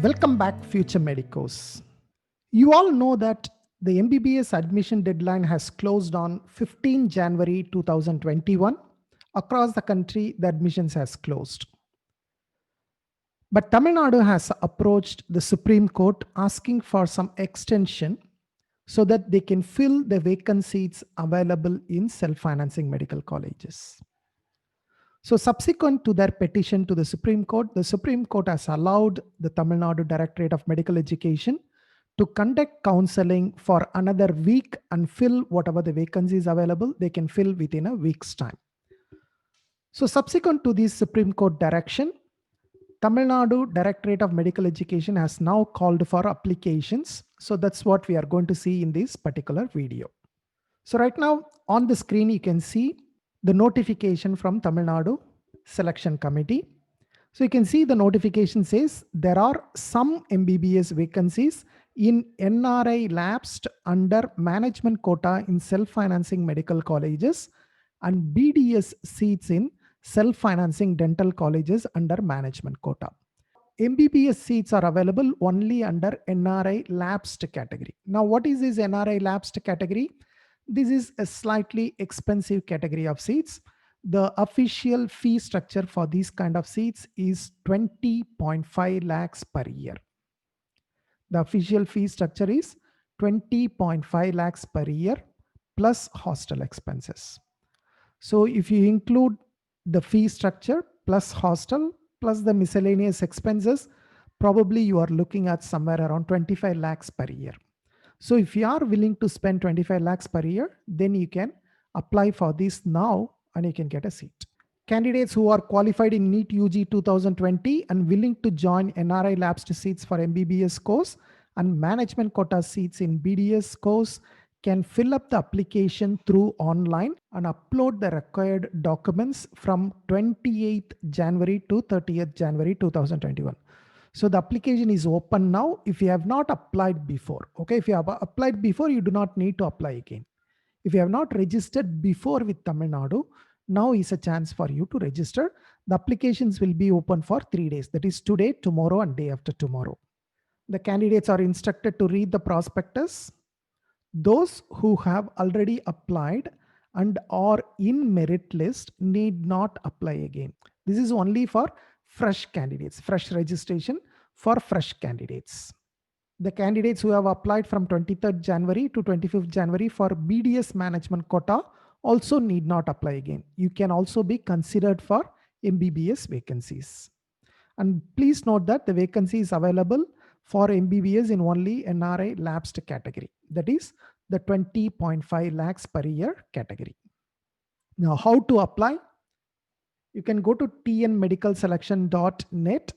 Welcome back, future medicos. You all know that the MBBS admission deadline has closed on 15 January 2021. Across the country, the admissions has closed. But Tamil Nadu has approached the Supreme Court asking for some extension so that they can fill the vacant seats available in self-financing medical colleges. So subsequent to their petition to the Supreme Court has allowed the Tamil Nadu Directorate of Medical Education to conduct counseling for another week and fill whatever the vacancies available, they can fill within a week's time. So subsequent to this Supreme Court direction, Tamil Nadu Directorate of Medical Education has now called for applications. So that's what we are going to see in this particular video. So right now on the screen, you can see the notification from Tamil Nadu Selection Committee. So you can see the notification says there are some MBBS vacancies in NRI lapsed under management quota in self-financing medical colleges and BDS seats in self-financing dental colleges under management quota. MBBS seats are available only under NRI lapsed category. Now, what is this NRI lapsed category? This is a slightly expensive category of seats. The official fee structure for these kind of seats is 20.5 lakhs per year. The official fee structure is 20.5 lakhs per year plus hostel expenses. So if you include the fee structure plus hostel plus the miscellaneous expenses, probably you are looking at somewhere around 25 lakhs per year. So if you are willing to spend 25 lakhs per year, then you can apply for this now and you can get a seat. Candidates who are qualified in NEET UG 2020 and willing to join NRI lapsed seats for MBBS course and management quota seats in BDS course can fill up the application through online and upload the required documents from 28th January to 30th January 2021. So the application is open now if you have not applied before. Okay, if you have applied before, you do not need to apply again. If you have not registered before with Tamil Nadu, now is a chance for you to register. The applications will be open for 3 days. That is today, tomorrow, and day after tomorrow. The candidates are instructed to read the prospectus. Those who have already applied and are in merit list need not apply again. This is only for fresh candidates, fresh registration for fresh candidates. The candidates who have applied from 23rd January to 25th January for BDS management quota also need not apply again. You can also be considered for MBBS vacancies. And please note that the vacancy is available for MBBS in only NRI lapsed category. That is the 20.5 lakhs per year category. Now, how to apply? You can go to tnmedicalselection.net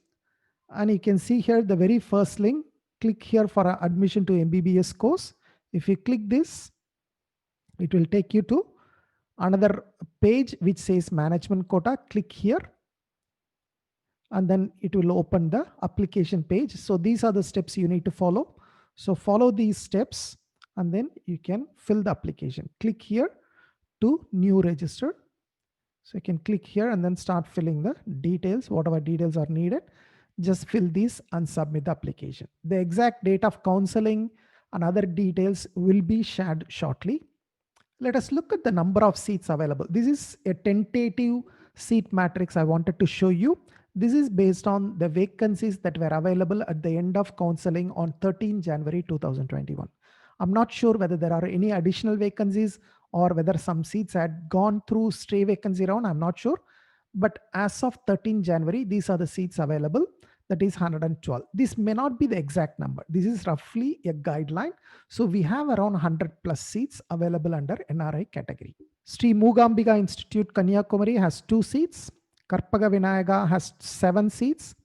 and you can see here the very first link. Click here for admission to MBBS course. If you click this, it will take you to another page which says management quota. Click here and then it will open the application page. So these are the steps you need to follow. So follow these steps and then you can fill the application. Click here to new register. So you can click here and then start filling the details, whatever details are needed. Just fill these and submit the application. The exact date of counseling and other details will be shared shortly. Let us look at the number of seats available. This is a tentative seat matrix I wanted to show you. This is based on the vacancies that were available at the end of counseling on 13 January 2021. I'm not sure whether there are any additional vacancies or whether some seats had gone through stray vacancy round. I'm not sure. But as of 13 January, these are the seats available. That is 112. This may not be the exact number. This is roughly a guideline. So we have around 100 plus seats available under NRI category. Sri Moogambika Institute Kanyakumari has 2 seats. Karpaga Vinayaga has 7 seats.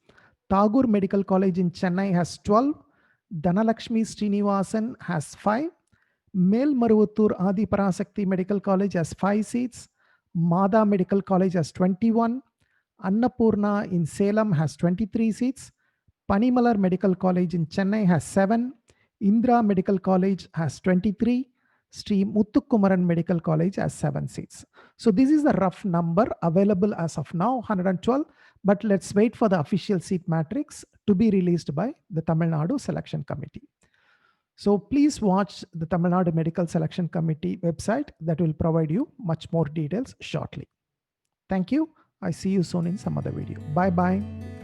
Tagore Medical College in Chennai has 12. Dhanalakshmi Srinivasan has 5. Melmaruvuttur Adi Parasakti Medical College has 5 seats. Mada Medical College has 21. Annapurna in Salem has 23 seats. Panimalar Medical College in Chennai has 7. Indra Medical College has 23. Sri Muthukumaran Medical College has 7 seats. So this is the rough number available as of now, 112, but let's wait for the official seat matrix to be released by the Tamil Nadu Selection Committee. So please watch the Tamil Nadu Medical Selection Committee website that will provide you much more details shortly. Thank you. I see you soon in some other video. Bye-bye.